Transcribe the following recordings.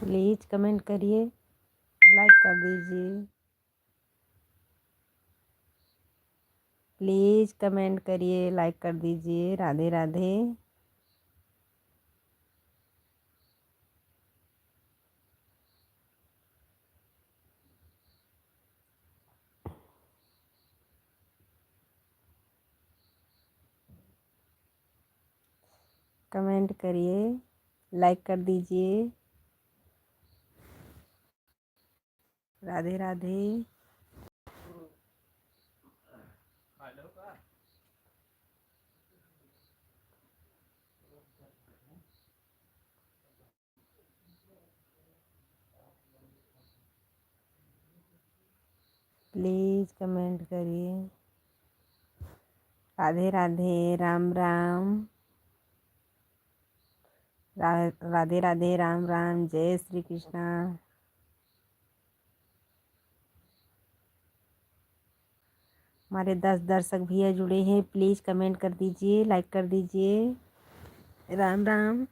Please comment करिए, like कर दीजिए। प्लीज़ कमेंट करिए, लाइक कर दीजिए। राधे राधे। कमेंट करिए, लाइक कर दीजिए। राधे राधे। प्लीज़ कमेंट करिए। राधे राधे। राम राम। राधे राधे। राम राम। जय श्री कृष्णा। हमारे 10 दर्शक भैया जुड़े हैं, प्लीज़ कमेंट कर दीजिए, लाइक कर दीजिए। राम राम।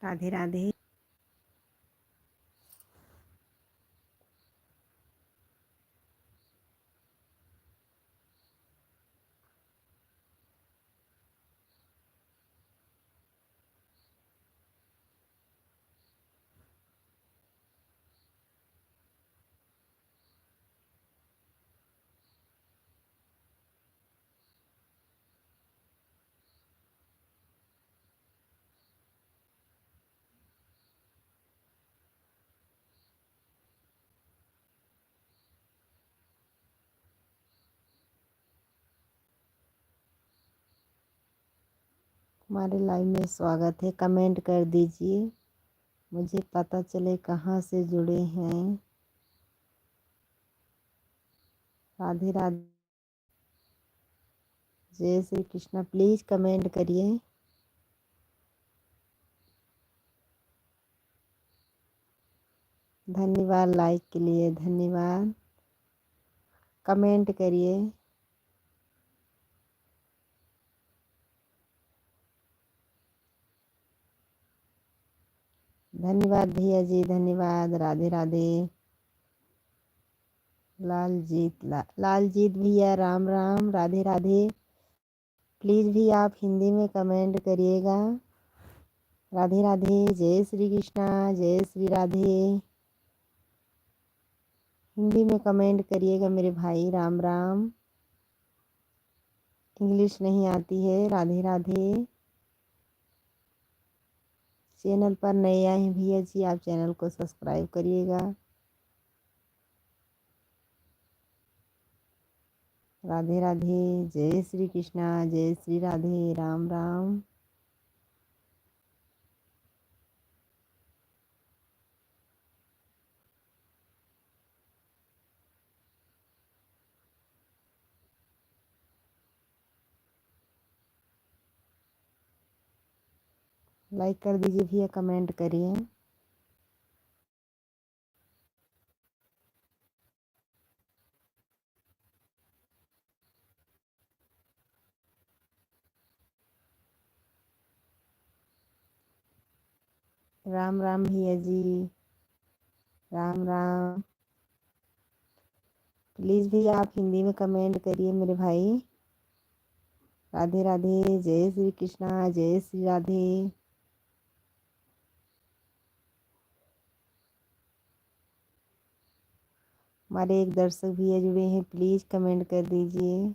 राधे राधे। हमारे लाइव में स्वागत है। कमेंट कर दीजिए, मुझे पता चले कहाँ से जुड़े हैं। राधे राधे। जय श्री कृष्णा। प्लीज़ कमेंट करिए। धन्यवाद, लाइक के लिए धन्यवाद। कमेंट करिए। धन्यवाद भैया जी, धन्यवाद। राधे राधे। लालजीत भैया राम राम। राधे राधे। प्लीज़ भी आप हिंदी में कमेंट करिएगा। राधे राधे। जय श्री कृष्णा। जय श्री राधे। हिंदी में कमेंट करिएगा मेरे भाई। राम राम। इंग्लिश नहीं आती है। राधे राधे। चैनल पर नए आए हैं भैया जी, आप चैनल को सब्सक्राइब करिएगा। राधे राधे। जय श्री कृष्णा। जय श्री राधे। राम राम। लाइक कर दीजिए भैया, कमेंट करिए। राम राम भैया जी। राम राम। प्लीज़ भैया आप हिंदी में कमेंट करिए मेरे भाई। राधे राधे। जय श्री कृष्णा। जय श्री राधे। हमारे एक दर्शक भैया जुड़े हैं, प्लीज़ कमेंट कर दीजिए।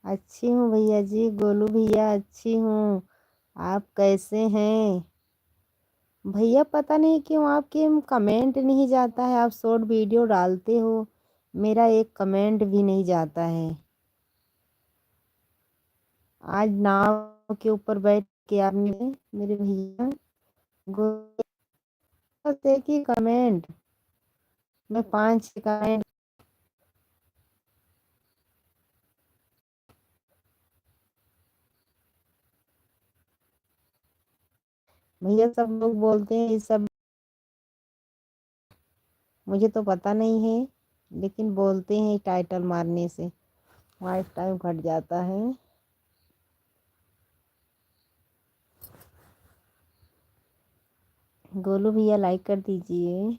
अच्छी हूँ भैया जी, गोलू भैया अच्छी हूँ। आप कैसे हैं भैया? पता नहीं क्यों आपके कमेंट नहीं जाता है। आप शॉर्ट वीडियो डालते हो, मेरा एक कमेंट भी नहीं जाता है। आज नाव के ऊपर बैठ के आपने मेरे भैया बस एक ही कमेंट, मैं 5 कमेंट। भैया सब लोग बोलते हैं ये सब, मुझे तो पता नहीं है, लेकिन बोलते हैं टाइटल मारने से वाइफ टाइम घट जाता है। गोलू भैया लाइक कर दीजिए।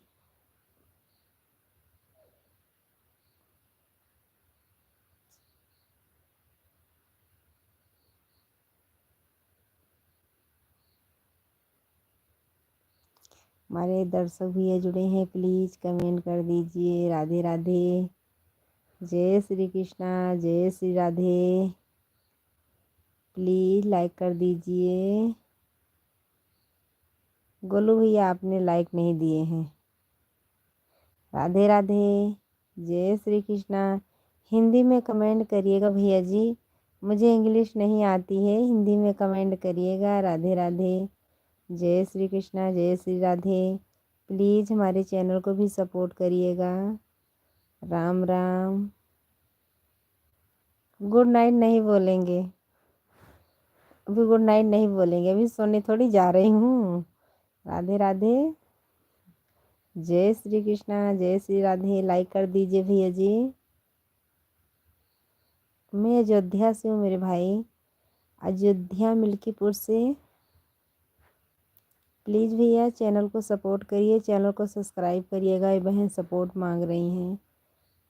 हमारे दर्शक भैया जुड़े हैं, प्लीज कमेंट कर दीजिए। राधे राधे, जय श्री कृष्णा, जय श्री राधे। प्लीज लाइक कर दीजिए। गोलू भैया आपने लाइक नहीं दिए हैं। राधे राधे, जय श्री कृष्णा। हिंदी में कमेंट करिएगा भैया जी, मुझे इंग्लिश नहीं आती है, हिंदी में कमेंट करिएगा। राधे राधे, जय श्री कृष्णा, जय श्री राधे। प्लीज़ हमारे चैनल को भी सपोर्ट करिएगा। राम राम। गुड नाइट नहीं बोलेंगे, अभी गुड नाइट नहीं बोलेंगे, अभी सोने थोड़ी जा रही हूँ। राधे राधे, जय श्री कृष्णा, जय श्री राधे। लाइक कर दीजिए भैया जी। मैं अयोध्या से हूँ मेरे भाई, अयोध्या मिल्कीपुर से। प्लीज़ भैया चैनल को सपोर्ट करिए, चैनल को सब्सक्राइब करिएगा। ये बहन सपोर्ट मांग रही हैं।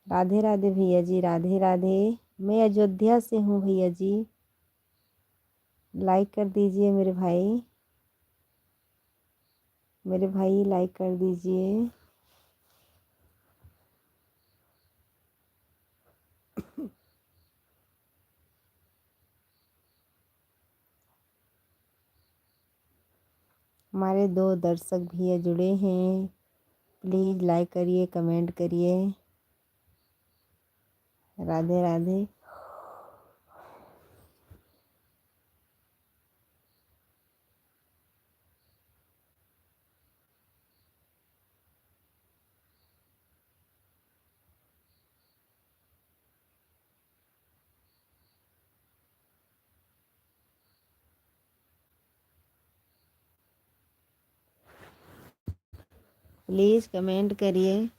राधे राधे भैया जी, राधे राधे। मैं अयोध्या से हूँ भैया जी, लाइक कर दीजिए मेरे भाई। मेरे भाई लाइक कर दीजिए। हमारे 2 दर्शक भैया जुड़े हैं, प्लीज़ लाइक करिए, कमेंट करिए। राधे राधे। प्लीज़ कमेंट करिए।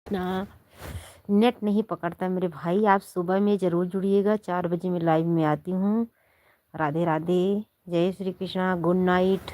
ना नेट नहीं पकड़ता मेरे भाई, आप सुबह में ज़रूर जुड़िएगा, 4 बजे मैं लाइव में आती हूँ। राधे राधे, जय श्री कृष्णा, गुड नाइट।